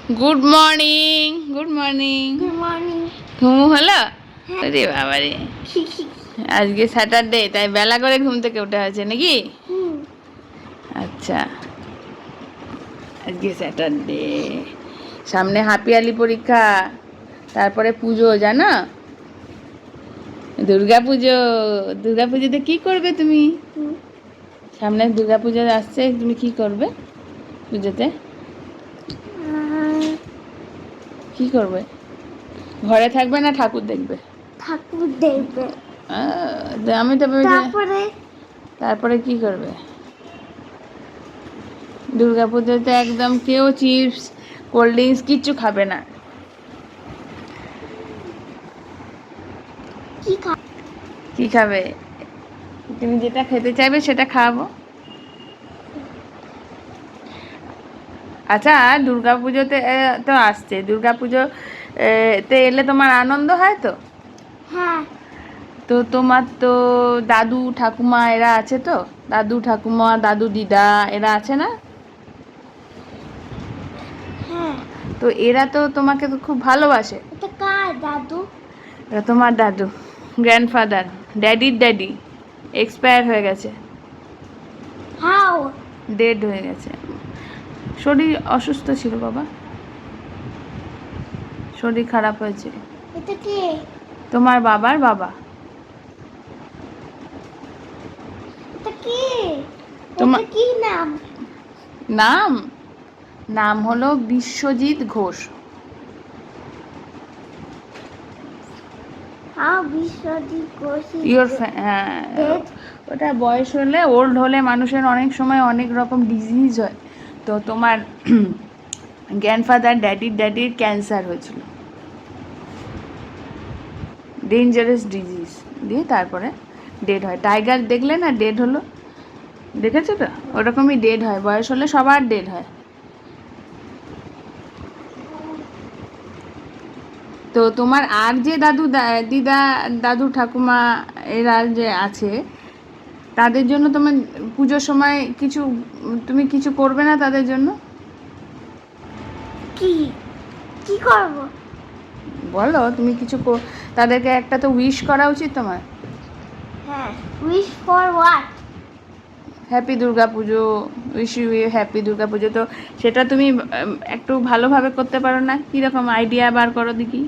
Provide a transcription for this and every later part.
Good morning. Good morning. Good morning. ঘুম হলো? আরে বাবা রে, আজকে স্যাটারডে, তাই বেলা করে ঘুম থেকে উঠে আছে নাকি? আচ্ছা, আজকে স্যাটারডে, সামনে হাফ ইয়ারলি পরীক্ষা, তারপরে পুজো, জানো? দুর্গা পুজো। দুর্গা পুজোতে কি করবে তুমি? সামনে দুর্গা পুজো আসছে, তুমি কি করবে পুজোতে? কি করবে? ঘরে থাকবে না ঠাকুর দেখবে? ঠাকুর দেখবে। আমি তো ভেবেছি তারপরে তারপরে কি করবে? দুর্গা পুজোতে একদম কেউ চিপস, কোল্ড ড্রিঙ্কস কিচ্ছু খাবে না। কি খাবে? তুমি যেটা খেতে চাইবে সেটা খাওয়াবো। আচ্ছা, দুর্গা পুজোতে তো আসছে, দুর্গা পুজো তে এলে তোমার আনন্দ হয় তো? হ্যাঁ। তো তোমার তো দাদু ঠাকুমা এরা আছে তো? দাদু ঠাকুমা, দাদু দিদা এরা আছে না? হ্যাঁ। তো এরা তো তোমাকে তো খুব ভালোবাসে। এটা কার দাদু? এটা তোমার দাদু, গ্র্যান্ডফাদার, ড্যাডির ড্যাডি এক্সপায়ার হয়ে গেছে। হাউ? ডেড হয়ে গেছে। শরীর অসুস্থ ছিল বাবা, শরীর খারাপ হয়েছিল। এটা কে? তোমার বাবার বাবা। এটা কে? তোমার এটা কি নাম? নাম নাম হলো বিশ্বজিৎ ঘোষ। বিশ্বজিৎ ঘোষ। ইয়োর ওটা বয়স হলে, ওল্ড হলে মানুষের অনেক সময় অনেক রকম ডিজিজ হয়। তো তোমার গ্র্যান্ডফাদার, ড্যাডির ক্যান্সার হয়েছিল, ডেঞ্জারাস ডিজিজ, দিয়ে তারপরে ডেড হয়। টাইগার দেখলে না, ডেড হলো, দেখেছো তো? ওরকমই ডেড হয়, বয়স হলে সবার ডেড হয়। তো তোমার আর যে দাদু দিদা, দাদু ঠাকুমা এরা যে আছে, তাদের জন্য তোমার পুজোর সময় তুমি কিছু করবে না তাদের জন্য? কি কি করব? বলো, তুমি কিছু তাদেরকে একটা তো উইশ করা উচিত তোমার। হ্যাঁ। Wish for what? Happy Durga Puja, wish you happy Durga পুজো। তো সেটা তুমি একটু ভালোভাবে করতে পারো না? কীরকম আইডিয়া বার করো দেখি।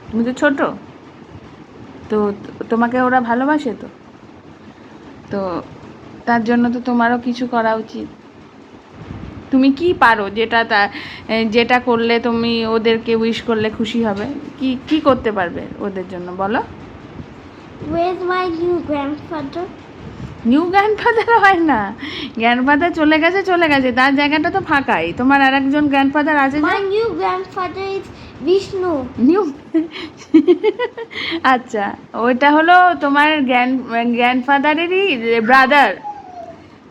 তুমি তো ছোটো, তো তোমাকে ওরা ভালোবাসে তো, তো তার জন্য তো তোমারও কিছু করা উচিত। তুমি কি পারো যেটা করলে তুমি ওদেরকে উইশ করলে খুশি হবে? কি কি করতে পারবে ওদের জন্য বলো? Where's my new grandfather? New grandfather হয় না, গ্র্যান্ডফাদার চলে গেছে, তার জায়গাটা তো ফাঁকাই। তোমার আর একজন গ্র্যান্ডফাদার আছে। My new grandfather is Vishnu. New আচ্ছা, ওইটা হলো তোমার গ্র্যান্ডফাদারেরই ব্রাদার।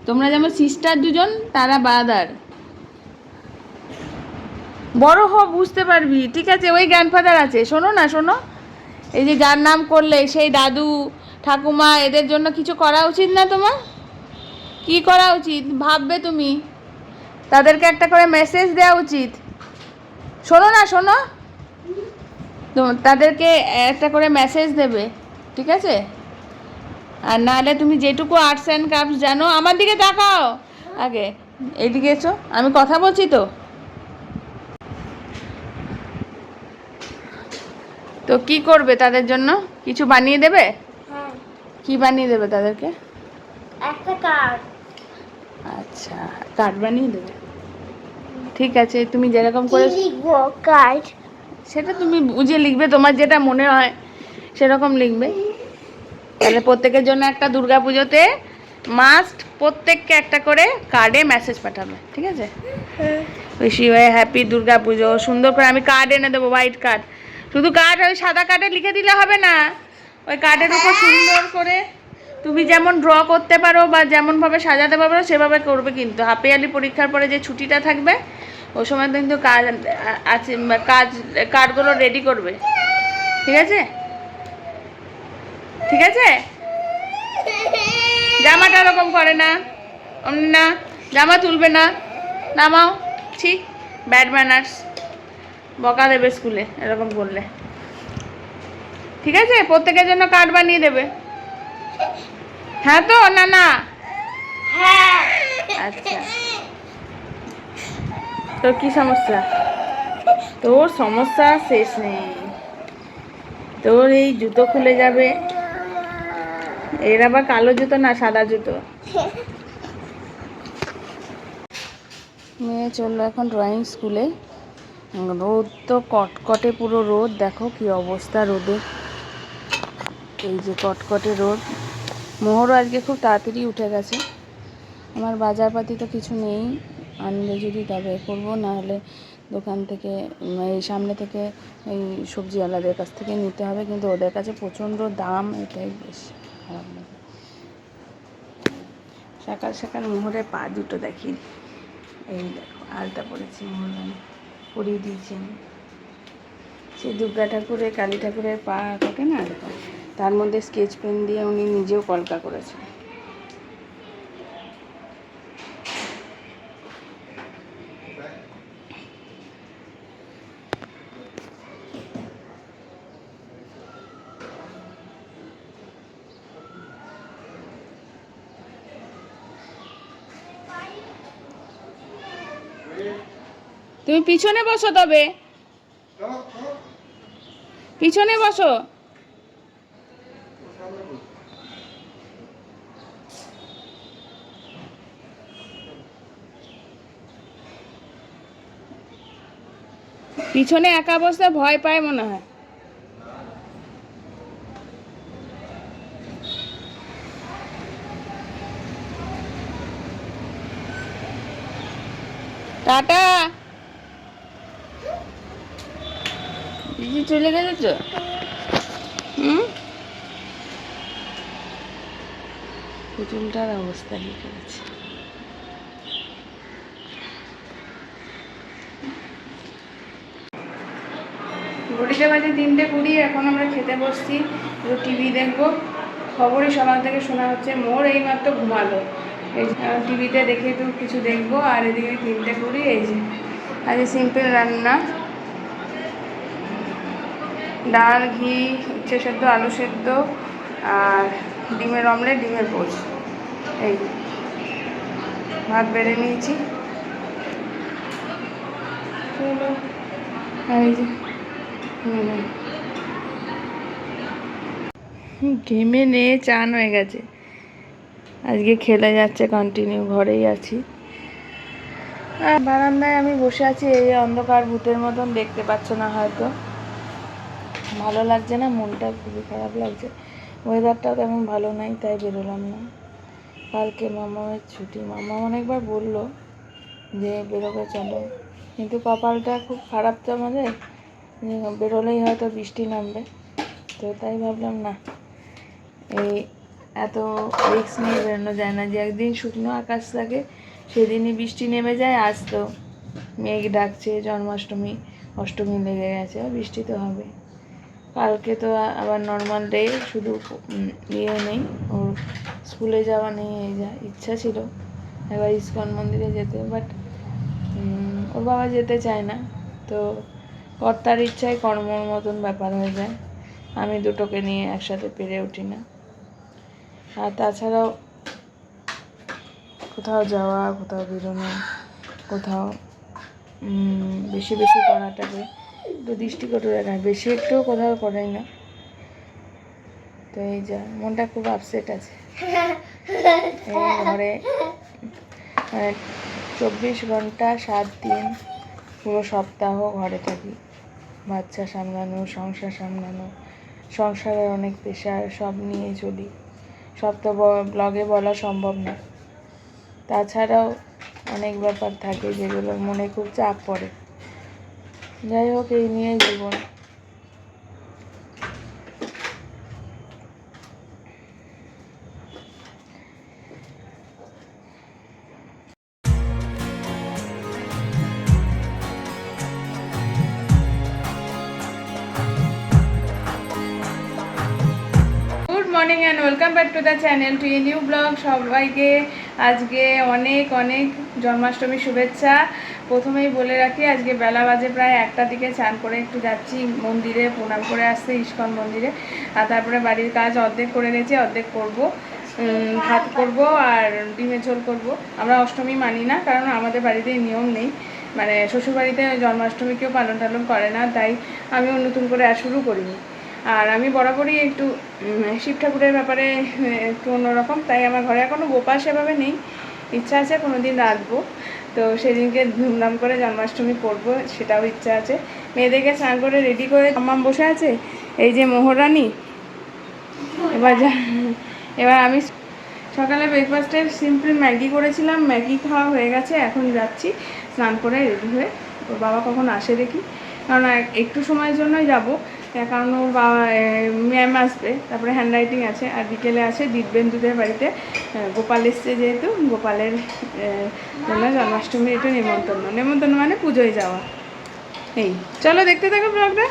তোমরা যেমন সিস্টার দুজন, তারা ব্রাদার। বড় হ, বুঝতে পারবি, ঠিক আছে? ওই গ্র্যান্ডফাদার আছে। শোনো না, শোনো, এই যে যার নাম করলে, সেই দাদু ঠাকুমা, এদের জন্য কিছু করা উচিত না তোমার? কি করা উচিত ভাববে তুমি? তাদেরকে একটা করে মেসেজ দেওয়া উচিত। শোনো না, শোনো, তাদেরকে একটা করে মেসেজ দেবে, ঠিক আছে? আর নাহলে তুমি যেটুকু আর্টস অ্যান্ড ক্রাফটস জানো, আমার দিকে তাকাও আগে, এইদিকে এসো, আমি কথা বলছি তো। তো কি করবে তাদের জন্য? কিছু বানিয়ে দেবে? হ্যাঁ। কি বানিয়ে দেবে তাদেরকে? একটা কার্ড। আচ্ছা, কার্ড বানিয়ে দেবে, ঠিক আছে। তুমি যেরকম করে লিখবো কার্ড? সেটা তুমি বুঝে লিখবে, তোমার যেটা মনে হয় সেরকম লিখবে। তাহলে প্রত্যেকের জন্য একটা দুর্গা পুজোতে মাস্ট প্রত্যেককে একটা করে কার্ডে মেসেজ পাঠাবে, ঠিক আছে? Wish you a happy Durga Puja. সুন্দর করে আমি কার্ড এনে দেবো, হোয়াইট কার্ড। শুধু কার্ড, ওই সাদা কার্ডে লিখে দিলে হবে না, ওই কার্ডের উপর সুন্দর করে তুমি যেমন ড্র করতে পারো বা যেমনভাবে সাজাতে পারো সেভাবে করবে। কিন্তু হাফ ইয়ারলি পরীক্ষার পরে যে ছুটিটা থাকবে, ওই সময় কিন্তু কাজ আছে, কার্ডগুলো রেডি করবে, ঠিক আছে? ঠিক আছে? জামাটা ওরকম করে না, অমনি না, জামা তুলবে না, নামাও। ঠিক, ব্যাড ম্যানার্স, বকা দেবে স্কুলে এরকম করলে। ঠিক আছে, প্রত্যেকের জন্য কার্ড বানিয়ে দেবে। হ্যাঁ তো না না? হ্যাঁ। আচ্ছা, তোর কি সমস্যা? তোর সমস্যা শেষ নেই। তোর এই জুতো খুলে যাবে। এর আবার কালো জুতো না, সাদা জুতো। মেয়ে চললো এখন ড্রয়িং স্কুলে। রোদ তো কটকটে, পুরো রোদ, দেখো কি অবস্থা রোদে। এই যে কটকটে রোদ। মোহরও আজকে খুব তাড়াতাড়ি উঠে গেছে। আমার বাজারপাতি তো কিছু নেই, আনলে যদি তবে করবো, না হলে দোকান থেকে এই সামনে থেকে এই সবজিওয়ালাদের কাছ থেকে নিতে হবে, কিন্তু ওদের কাছে প্রচণ্ড দাম, এটাই বেশ খারাপ লাগে। সকাল সকাল মোহরের পা দুটো দেখি, এই দেখো আলতা পড়েছি, মোহর পরিয়ে দিয়েছেন। সে দুর্গা ঠাকুরের, কালী ঠাকুরের পা কাটে না, দেখো তার মধ্যে স্কেচ পেন দিয়ে উনি নিজেও কলকা করেছেন। তুমি পিছনে বসো, তবে পিছনে বসো। পিছনে একা বসতে ভয় পায় মনে হয়। টাটা। দিদি চলে গেছে তো। পুতুলটার অবস্থা লিখে গেছে। ঘড়িতে বাজে 3:20, এখন আমরা খেতে বসছি, টিভি দেখবো। খবরই সকাল থেকে শোনা হচ্ছে মোর এইমাত্র ঘুমালো। এই টিভিতে দেখে তো কিছু দেখবো, আর এদিকে 3:20। এই যে আজ সিম্পল রান্না, ডাল, ঘি, উচ্ছে সেদ্ধ, আলু সেদ্ধ, আর ডিমের অমলেট, ডিমের পোচ। এই ভাত বেড়ে নিয়েছি। চলো, এই যে ঘেমে নিয়ে চান হয়ে গেছে। আজকে খেলে যাচ্ছে কন্টিনিউ, ঘরেই আছি। বারান্দায় আমি বসে আছি, এই অন্ধকার ভূতের মতন, দেখতে পাচ্ছ না হয়তো। ভালো লাগছে না, মনটা খুবই খারাপ লাগছে। ওয়েদারটাও তেমন ভালো নাই, তাই বেরোলাম না। কালকে মামামের ছুটি, মামা অনেকবার বললো যে বেরোবে চলো, কিন্তু কপালটা খুব খারাপ তো আমাদের, বেরোলেই হয়তো বৃষ্টি নামবে। তো তাই ভাবলাম না, এই এত রিস্ক নিয়ে বেরোনো যায় না, যে একদিন শুকনো আকাশ থাকে সেদিনই বৃষ্টি নেমে যায়। আজ তো মেঘ ডাকছে, জন্মাষ্টমী অষ্টমী লেগে গেছে, বৃষ্টি তো হবে। কালকে তো আবার নর্মাল ডে, শুধু ইয়ে নেই, ওর স্কুলে যাওয়া নেই। এই যা ইচ্ছা ছিল একবার ইস্কন মন্দিরে যেতে, বাট ওর বাবা যেতে চায় না। তো কর্তার ইচ্ছায় কর্মর মতন ব্যাপার হয়ে যায়, আমি দুটোকে নিয়ে একসাথে পেরে উঠি না। আর তাছাড়াও কোথাও যাওয়া, কোথাও বেরোনো, কোথাও বেশি বেশি করাটাকে একটু দৃষ্টিকটু রাখা, বেশি একটুও কোথাও করাই না। তো এই যা মনটা খুব আপসেট আছে। এই ঘরে 24 ঘন্টা 7 দিন পুরো সপ্তাহ ঘরে থাকি, বাচ্চা সামলানো, সংসার সামলানো, সংসারের অনেক প্রেশার, সব নিয়ে চলি। সব তো ব্লগে বলা সম্ভব না। তাছাড়াও অনেক ব্যাপার থাকে যেগুলোর মনে খুব চাপ পড়ে। যাই হোক, এই নিয়ে জীবন। Morning and welcome back to the channel to a new blog. সবাইকে আজকে অনেক অনেক জন্মাষ্টমীর শুভেচ্ছা। প্রথমেই বলে রাখি, আজকে বেলা বাজে প্রায় 1টার দিকে, চান করে একটু যাচ্ছি মন্দিরে প্রণাম করে আসতে, ইস্কন মন্দিরে। আর তারপরে বাড়ির কাজ অর্ধেক করে গেছি, অর্ধেক করব। ভাত করব আর ডিমের ঝোল করব। আমরা অষ্টমী মানি না, কারণ আমাদের বাড়িতে নিয়ম নেই, মানে শ্বশুরবাড়িতে জন্মাষ্টমী কেউ পালন টালন করে না, তাই আমিও নতুন করে আর শুরু করিনি। আর আমি বরাবরই একটু শিব ঠাকুরের ব্যাপারে একটু অন্যরকম, তাই আমার ঘরে এখনও গোপাল সেভাবে নেই। ইচ্ছা আছে কোনো দিন রাখবো, তো সেদিনকে ধুমধাম করে জন্মাষ্টমী করব, সেটাও ইচ্ছা আছে। মেয়েদেরকে স্নান করে রেডি করে মাম্মাম বসে আছে, এই যে মোহরানি। এবার আমি সকালে ব্রেকফাস্টে সিম্পল ম্যাগি করেছিলাম, ম্যাগি খাওয়া হয়ে গেছে। এখন যাচ্ছি স্নান করে রেডি হয়ে, ওর বাবা কখন আসে দেখি, কারণ একটু সময়ের জন্যই যাব, কারণ ওর বাবা ম্যাম আসবে, তারপরে হ্যান্ডরাইটিং আছে, আর বিকেলে আছে দিব্যেন্দুদের বাড়িতে গোপাল এসছে, যেহেতু গোপালের জন্য জন্মাষ্টমীর একটু নেমন্তন্ন মানে পুজোয় যাওয়া। এই চলো দেখতে থাকো ব্লগটা।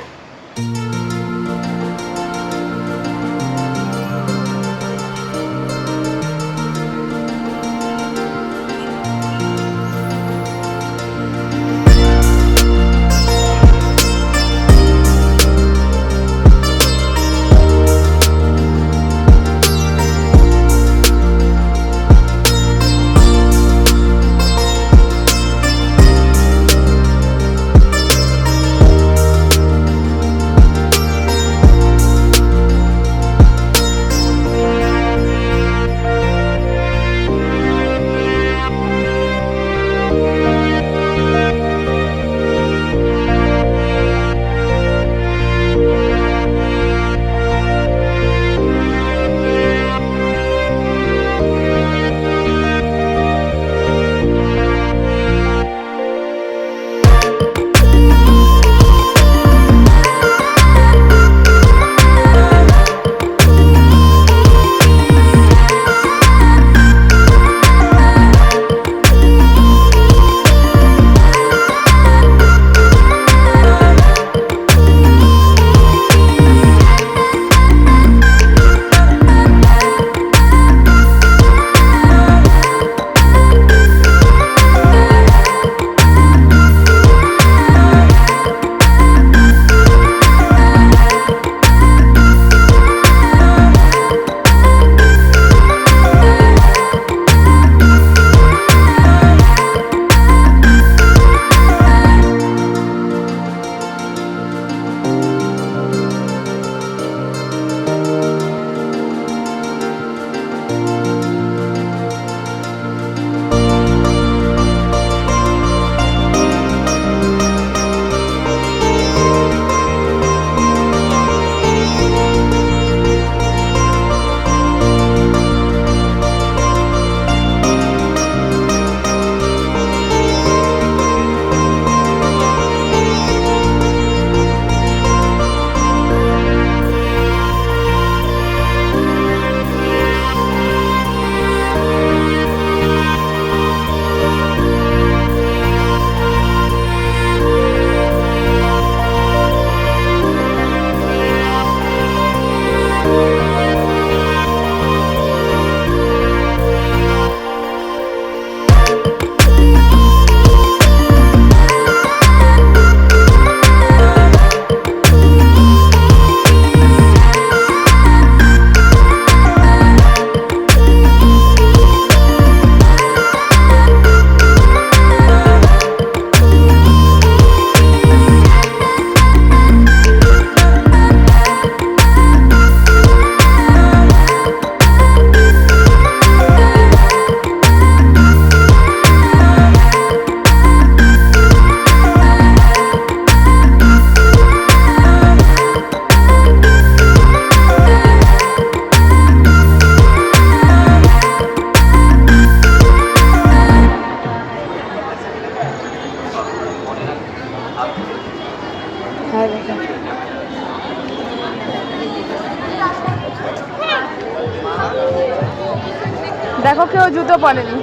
দেখো কেউ জুতো পরেনি।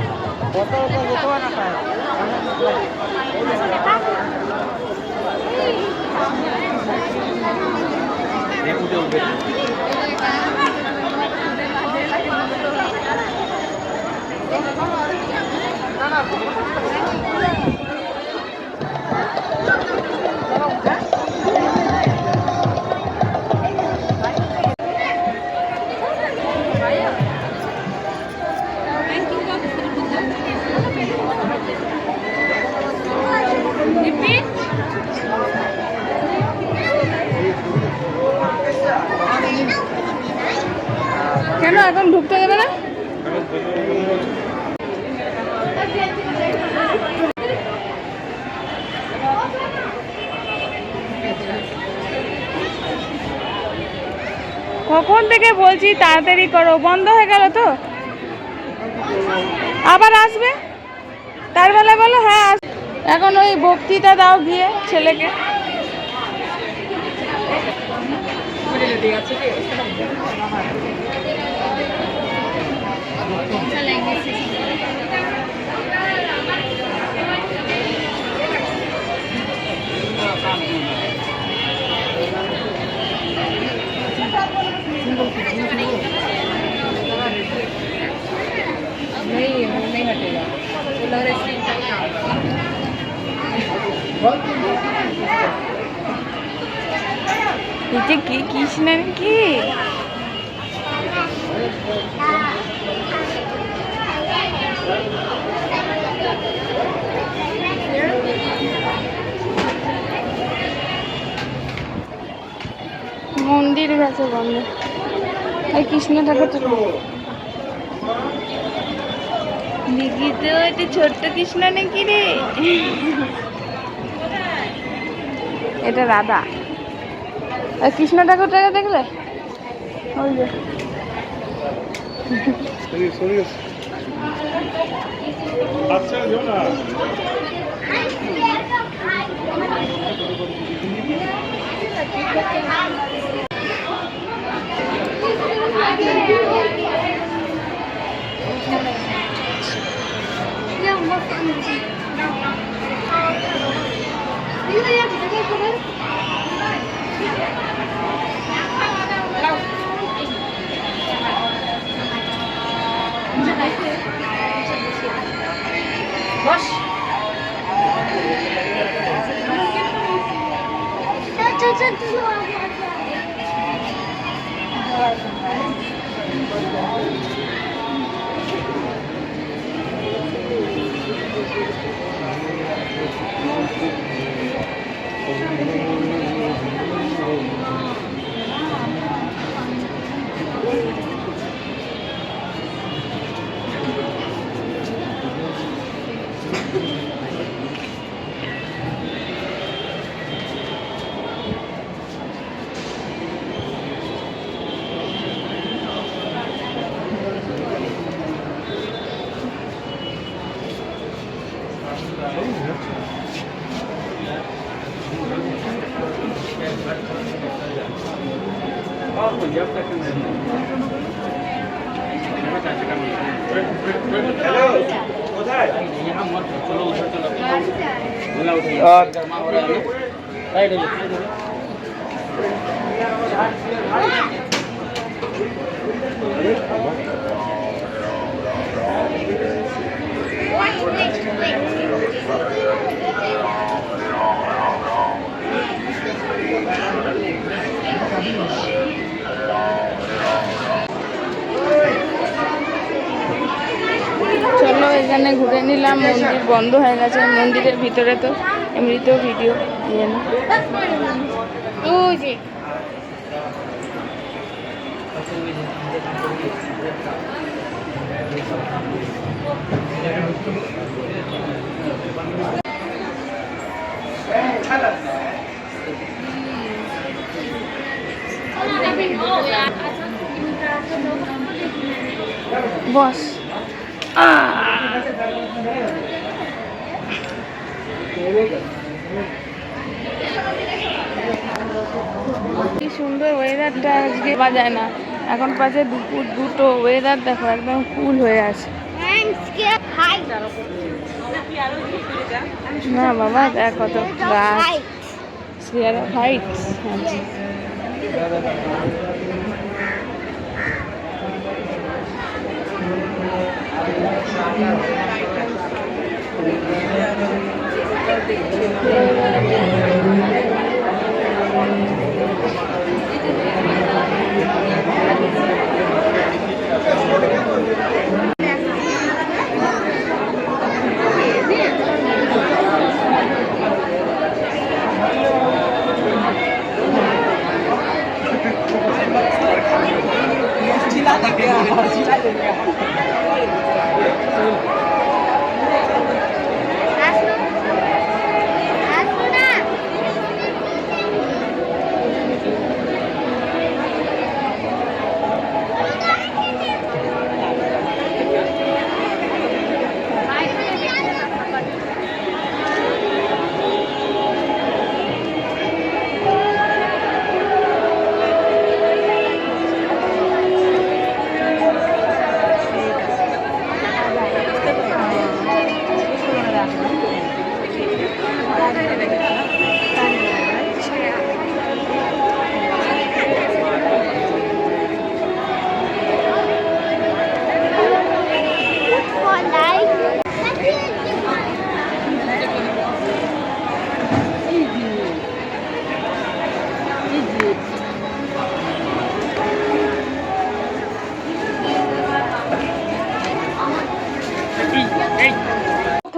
কেন এখন ঢুকতে দেবে না? কখন থেকে বলছি তাড়াতাড়ি করো, বন্ধ হয়ে গেল তো। আবার আসবে তার বেলা বলো হ্যাঁ। এখন ওই বক্তৃতা দাও গিয়ে ছেলেকে। नहीं हटेगा এটা কি কৃষ্ণের কি? মন্দির গেছে বন্ধ। এই কৃষ্ণ ঠাকুর দেখি তো, এটা ছোট্ট কৃষ্ণ নাকি রে? এটা রাধা। আর কৃষ্ণ ঠাকুরটাকে দেখলে ওই যে চলো এখানে ঘুরে নিলাম। মন্দির বন্ধ হয়ে গেছে। মন্দিরের ভিতরে তো এমনিতেও ভিডিও নিয়ে না। বস কি সুন্দর ওয়েদারটা আজকে পাওয়া যায় না। এখন পাচ্ছে দুপুর 2টো। ওয়েদার দেখো একদম কুল হয়ে আছে। না বাবা দেখ কত গাছ। সিয়ারা হাইটস।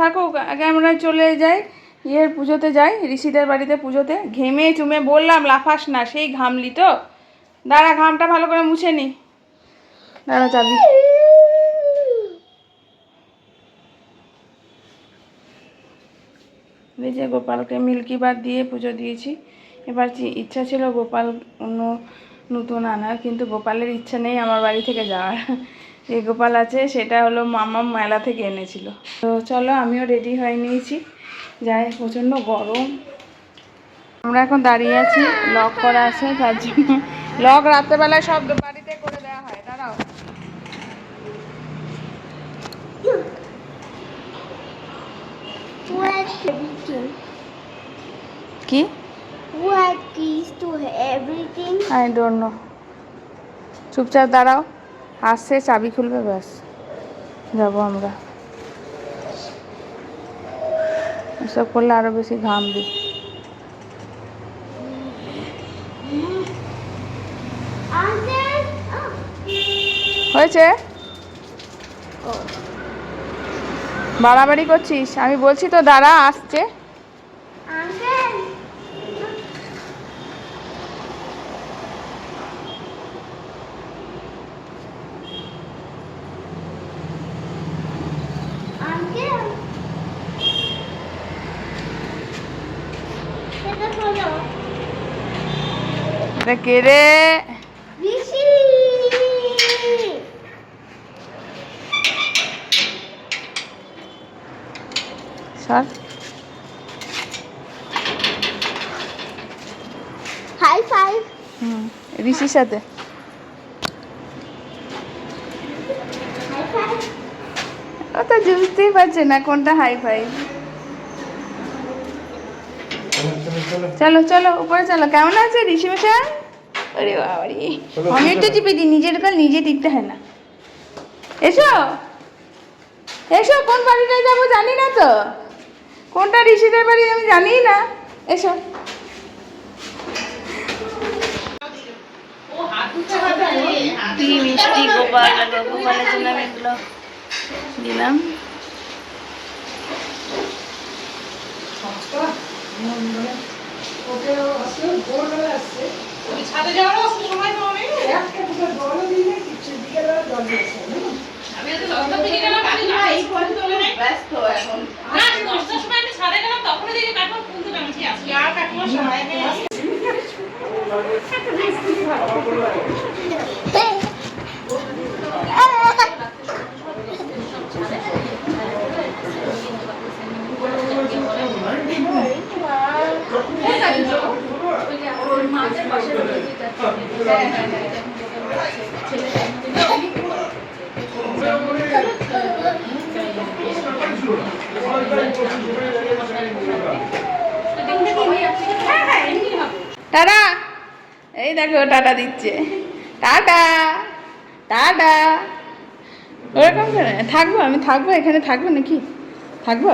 থাকুক, আগে আমরা চলে যাই ইয়ের পুজোতে যাই, ঋষিদের বাড়িতে পুজোতে। ঘেমে চুমে বললাম লাফাস না, সেই ঘামলি তো। দাঁড়া, ঘামটা ভালো করে মুছে নি। দাঁড়া, চাবি। এই যে গোপালকে মিল্কি বার দিয়ে পুজো দিয়েছি। এবার ইচ্ছা ছিল গোপাল অন্য নতুন আনার, কিন্তু গোপালের ইচ্ছা নেই আমার বাড়ি থেকে যাওয়ার। যে গোপাল আছে সেটা হলো মামা মেলা থেকে এনেছিল। তো চলো, আমিও রেডি হয়ে নিয়েছি, যাই। প্রচণ্ড গরম। আমরা এখন দাঁড়িয়ে আছি, লক করা আছে, তার জন্য লক রাত্রেবেলায় সব বাড়িতে করে দেওয়া হয়। দাঁড়াও, কি আই ডোন্ট নো। চুপচাপ দাঁড়াও, আসছে, চাবি খুলবে, ব্যাস যাবো আমরা। এসব করলে আরো বেশি ঘামবি। হয়েছে? বাড়াবাড়ি করছিস? আমি বলছি তো দাঁড়া, আসছে। কে রে? Sir high five. ঋষির সাথে। ও তো বুঝতেই পারছে না কোনটা হাই ফাইভ। চলো চলো উপরে চলো। কেমন আছে ঋষি মশাই? আরে বাবারি, আমি একটু টিপে দিই, নিজের কাল নিজে টিপতে হয় না। এসো এসো, কোন বাড়িটায় যাবো জানি না তো, কোনটা ঋষিদের বাড়ি আমি জানি না। এসো। কি মিষ্টি গোপাল, গোপালের জন্য আমি এগুলো দিলাম। ছাদে যাওয়ার সময় তো অনেক একটা দুটো জলও দিলে কিছু দিকে জল দিচ্ছে। আমি তো 10টা থেকে গেলাম, এই ফোন তোলে নাই, ব্যস্ত এখন। না, 10টার সময় আমি ছাদে গেলাম, তখনই দেখি কাকু ফোন তো নামছি। আজকে আর কাকুর সময় নেই। টাটা। এই দেখো টাটা দিচ্ছে, টাটা টাটা। ওরকম করে থাকবো, আমি থাকবো এখানে, থাকবো নাকি? থাকবো।